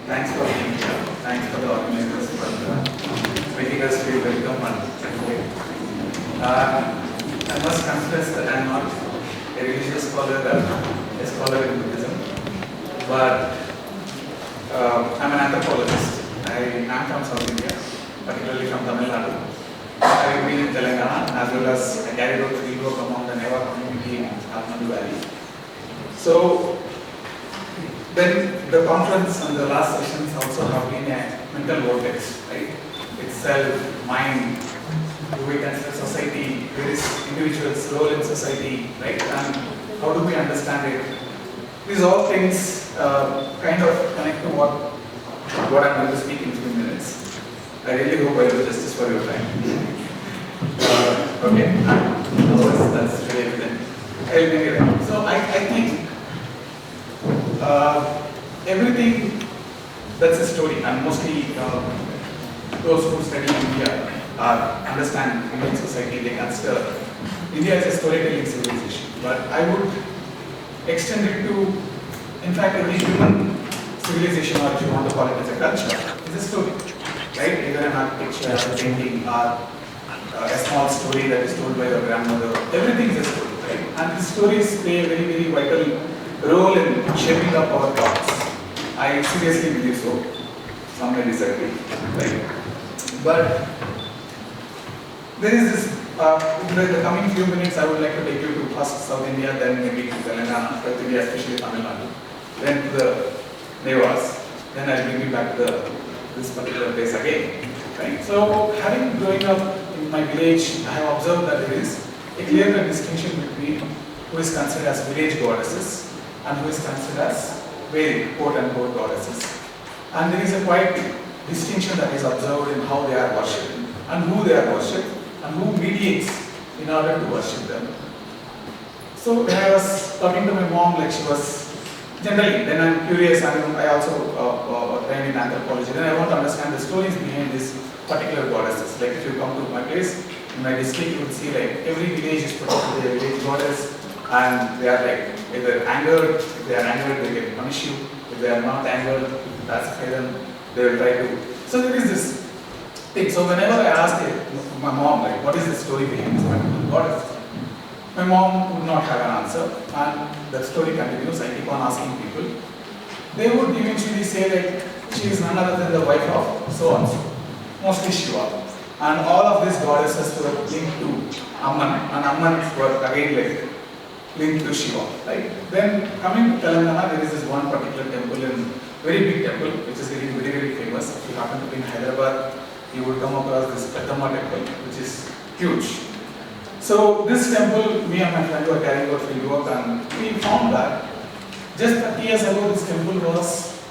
Thanks for being here. Thanks for the organizers for making us feel welcome and supported. I must confess that I am not a religious scholar or a scholar in Buddhism, but I am an anthropologist. I am from South India, particularly from Tamil Nadu. I have been in Telangana as well as I carried out fieldwork among the Newah community in Kathmandu Valley. So, then the conference and the last sessions also have been a mental vortex, right? Itself, mind, do we consider society, where is individual's role in society, right? And how do we understand it? These all things kind of connect to what I'm going to speak in a few minutes. I really hope I do justice for your time. Okay, otherwise that's really evident. I'll make it right. So I think everything that's a story, and mostly those who study India understand Indian society, they consider India as a storytelling civilization. But I would extend it to, in fact, every human civilization, or if you want to call it as a culture, is a story, right? Either an architecture, a painting, or a small story that is told by your grandmother. Everything is a story, right? And these stories play a very, very vital role in shaping up our thoughts. I seriously believe so. Some may disagree, right? But there is this, in the coming few minutes, I would like to take you to first South India, then maybe to Telangana, South India, especially Tamil Nadu, then to the Newahs, then I'll bring you back to this particular place again, right? So, having growing up in my village, I have observed that there is a clear distinction between who is considered as village goddesses and who is considered as very quote-unquote goddesses. And there is a quite distinction that is observed in how they are worshipped and who they are worshipped and who mediates in order to worship them. So when I was talking to my mom, like she was generally, then I'm curious, and I also trained in anthropology, then I want to understand the stories behind these particular goddesses. Like if you come to my place, in my district, you would see like every village is protected by a village goddess, and they are like either angered. If they are angered, they can punish you. If they are not angered, pacify them, they will try to. So there is this thing. So whenever I asked my mom, like, what is the story behind this particular goddess? My mom would not have an answer, and the story continues. I keep on asking people. They would eventually say like, she is none other than the wife of so and so, mostly Shiva. And all of these goddesses were linked to Amman, and Amman were again like linked to Shiva, right? Then coming to Telangana, there is this one particular temple, very big temple, which is getting very, very famous. If you happen to be in Hyderabad, you would come across this Peddamma temple, which is huge. So this temple, me and my friend were carrying out fieldwork, and we found that just 30 years ago, this temple was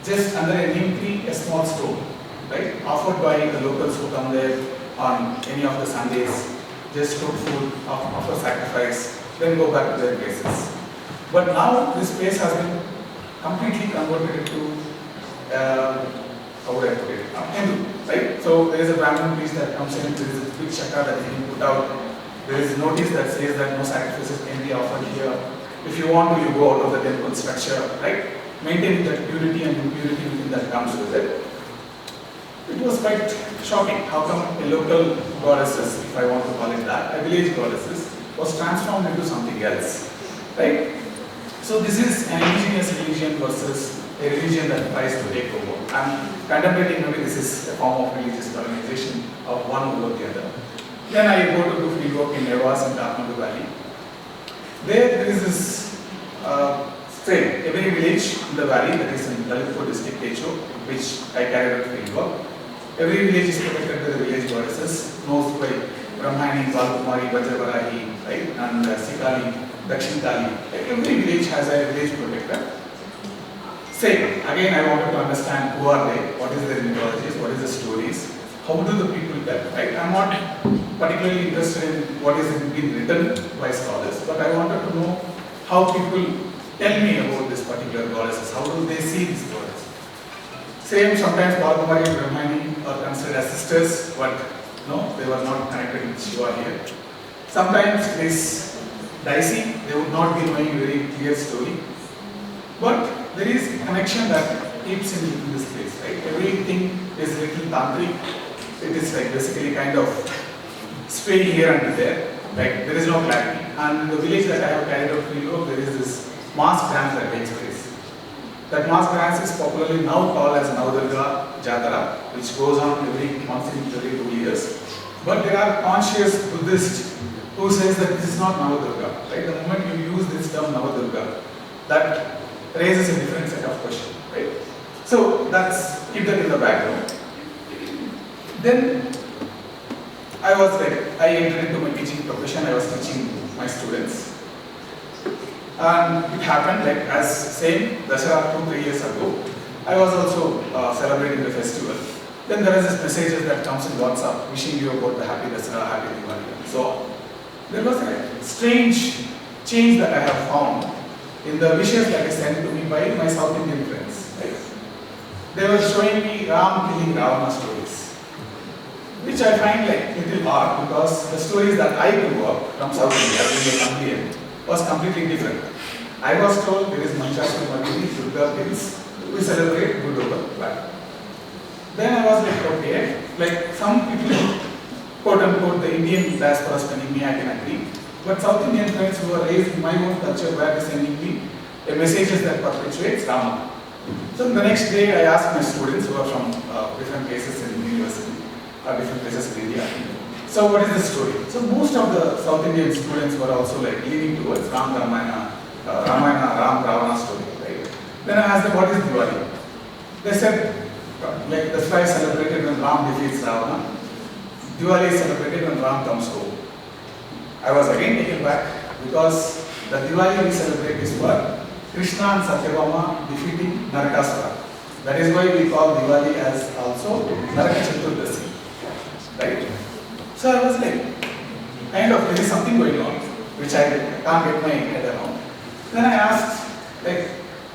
just under a neem tree, a small stone, right? Offered by the locals who come there on any of the Sundays, just cook food, offer sacrifice, then go back to their places. But now this place has been completely converted into, how would I put it, Hindu, right? So there is a Brahmin priest that comes in, there is a big chakra that is being put out, there is a notice that says that no sacrifices can be offered here. If you want to, you go out of the temple structure, right? Maintaining that purity and impurity within that comes with it. It was quite shocking. How come a local goddesses, if I want to call it that, a village goddesses, was transformed into something else, right? So this is an indigenous religion versus a religion that tries to take over. I'm contemplating maybe this is a form of religious colonization of one over the other. Then I go to do fieldwork in Newahs and Kathmandu Valley. There is this same, every village in the valley, that is in Lalitpur district, Techo, which I carried out fieldwork. Every village is protected by the village goddesses, known by Brahmani, Balkumari, Vajrayana, right? And Sikali, Dakshin Kali. Every village has a village protector. Same, again I wanted to understand who are they, what is their mythologies, what is the stories, how do the people tell, right? I'm not particularly interested in what is being written by scholars, but I wanted to know how people tell me about this particular goddesses, how do they see these goddesses. Same, sometimes Balkumari and Brahmani are considered as sisters, but no, they were not connected with Shiva here. Sometimes it is dicey, they would not be knowing a very clear story. But there is a connection that keeps in this place, right? Everything is little tantric. It is like basically kind of sway here and there. Like there is no clarity. And in the village that I have carried out fieldwork, there is this mass dance that takes place. That mass dance is popularly now called as Navdurga Jatara, which goes on once in every 2 years. But there are conscious Buddhists who says that this is not Navdurga, right? The moment you use this term Navdurga, that raises a different set of questions, right? So that's, keep that in the background. Then I entered into my teaching profession. I was teaching my students. And it happened like as same Dasara 2-3 years ago. I was also celebrating the festival. Then there is this messages that comes in WhatsApp wishing you about the happy Dasara, happy Diwali, and so on. There was a strange change that I have found in the wishes that is sent to me by my South Indian friends. Right? They were showing me Ram killing Ravana stories, which I find like little odd because the stories that I grew up from South India, being a Indian, was completely different. I was told there is Mahishasura Durga kills, we celebrate good over bad. Then I was like, okay, like some people, quote unquote, the Indian diaspora sending me, I can agree. But South Indian friends who are raised in my own culture were sending me a messages that perpetuates Rama. So the next day I asked my students who are from different places in the university, or different places in India, so what is the story? So most of the South Indian students were also like leaning towards Ram Ram Ravana story, right? Then I asked them, what is Diwali? They said, like that's why celebrated when Ram defeats Ravana. Diwali is celebrated when Ram comes home. I was again taken back because the Diwali we celebrate is for Krishna and Satyabhama defeating Narakasura. That is why we call Diwali as also Naraka Chaturdasi. Right? So I was like, kind of, there is something going on which I can't get my head around. Then I asked, like,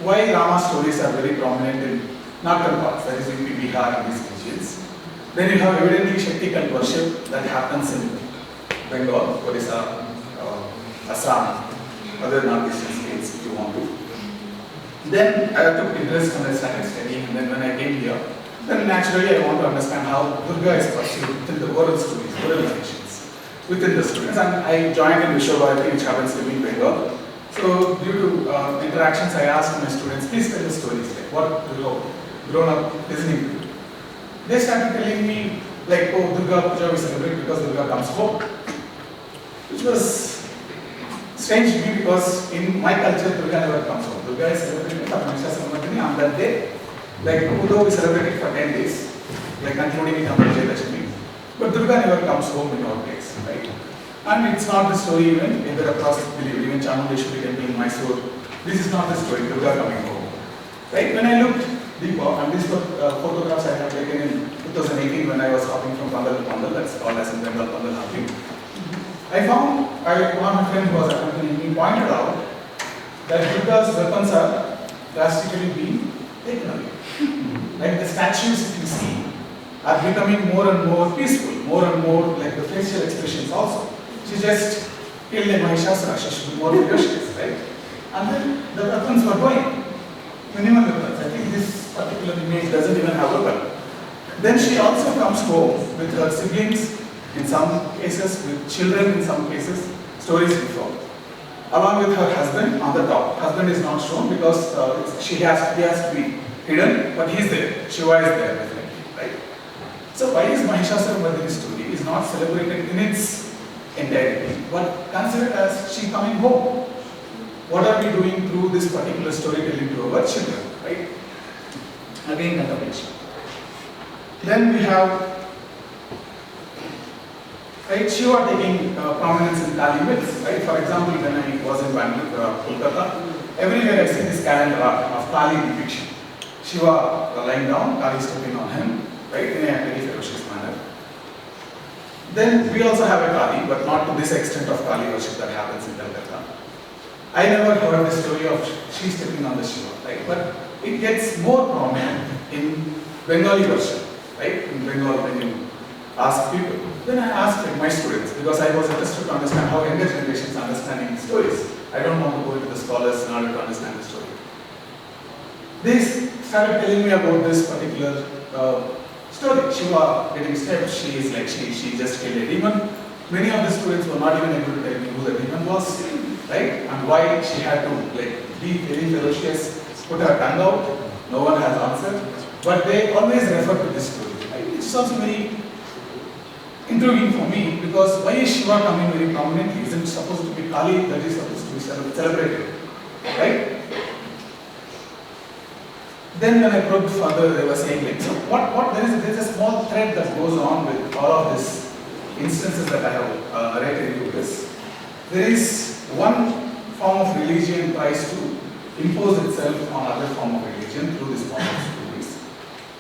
why Rama stories are very prominent in northern parts, that is in Bihar and these regions. Then you have evidently Shakti cult worship that happens in Bengal, Odisha, Assam, other northeastern states if you want to. Then I took interest and I started studying, and then when I came here, then naturally I want to understand how Durga is perceived within the oral stories, oral traditions, within the students. And I joined in Visva-Bharati, which happens to be in Bengal. So due to interactions, I asked my students, please tell the stories, like what you have grown up listening to. They started telling me, like, oh, Durga Puja we celebrate because Durga comes home. Which was strange to me because in my culture, Durga never comes home. Durga is celebrated on that day. Like, although we celebrate it for 10 days, like concluding it on Vajrayana, but Durga never comes home in our place, right? And it's not the story either across the village, even Chamundeshwari temple in Mysore. This is not the story, Durga coming home. Right? When I looked deeper, and these were photographs I had taken in 2018 when I was hopping from Pandal to Pandal, that's called as in Bengal Pandal hopping. I found, one of my friends who was accompanying me pointed out that Durga's weapons are drastically being taken away. Like the statues, if you see, are becoming more and more peaceful, more and more like the facial expressions also. She just killed a Mahishasura, she should be more ferocious, right? And then the weapons were going. Minimal weapons. I think this particular image doesn't even have a weapon. Then she also comes home with her siblings in some cases, with children in some cases, stories before. Along with her husband on the top. Husband is not shown because he has to be hidden, but he's there. Shiva is there, definitely, right? So why is Mahishasura story is not celebrated in its entirety, but considered as she coming home? What are we doing through this particular storytelling to our children, right? Again, contemplation. Then we have, right, Shiva taking prominence in Kali myths, right? For example, when I was in Bangalore, Kolkata, everywhere I see this calendar art of Kali depiction. Shiva lying down, Kali stepping on him, right, in a very ferocious manner. Then we also have a Kali, but not to this extent of Kali worship that happens in Calcutta. I never heard the story of she stepping on the Shiva, right? But it gets more prominent in Bengali worship, right? In Bengal, when you ask people. Then I asked my students because I was interested to understand how younger generations are understanding stories. I don't want to go into the scholars in order to understand the story. They started telling me about this particular story. Shiva getting stepped, she is like, she just killed a demon. Many of the students were not even able to tell me who the demon was, right? And why she had to like be very ferocious, put her tongue out. No one has answered. But they always refer to this story. Right? It's also very intriguing for me because why is Shiva coming very prominently? Isn't it supposed to be Kali that is supposed to be celebrated? Right? Then when I probed further, they were saying like, so there is a small thread that goes on with all of these instances that I have narrated into this. There is one form of religion tries to impose itself on other form of religion through this form of stories.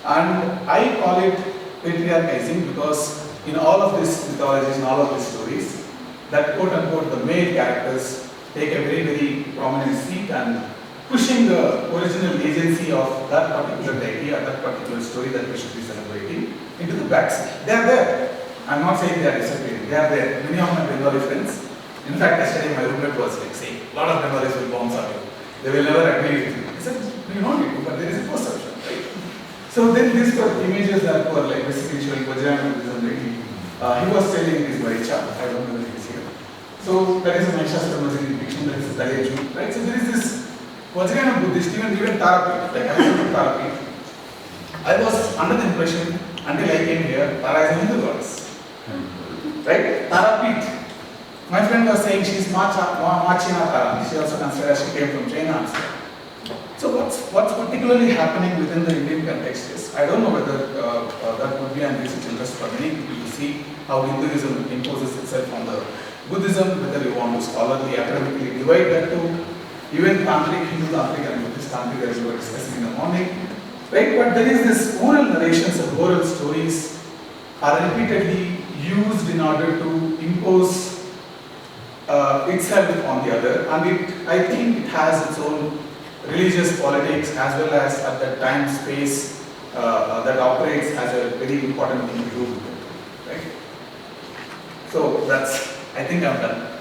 And I call it patriarchizing because in all of these mythologies, in all of these stories, that quote unquote the male characters take a very, very prominent seat and pushing the original agency of that particular deity or that particular story that we should be celebrating into the backseat. They are there. I'm not saying they are disappearing. They are there. Many of my Bengali friends, in fact, yesterday my roommate was like saying, a lot of Bengalis will bounce on you. They will never agree with you. I said, you don't need to, but there is a perception, right? So then these were images that were like basically showing Vajrayana Buddhism. He was telling his Maricha, I don't know whether he is here. So that is a Maishastra depiction, that is a Dalaju, right? So there is this Vajrayana Buddhist, even Tarapit, like I went to Tarapit. I was under the impression until I came here, Tara is a Hindu goddess. Right? Tarapit. My friend was saying she is Machina Tara. She also considers she came from China. So what's particularly happening within the Indian context is, I don't know whether that would be an research interest for many people to see how Hinduism imposes itself on the Buddhism, whether you want to scholarly, academically divide that to even Tantric, Hindu Tantric and Buddhist Tantric as we were discussing in the morning. Right? But there is this oral narrations and oral stories are repeatedly used in order to impose itself on the other, and I think it has its own religious politics as well as at the time space that operates as a very important thing to do with it, right? So that's, I think I'm done.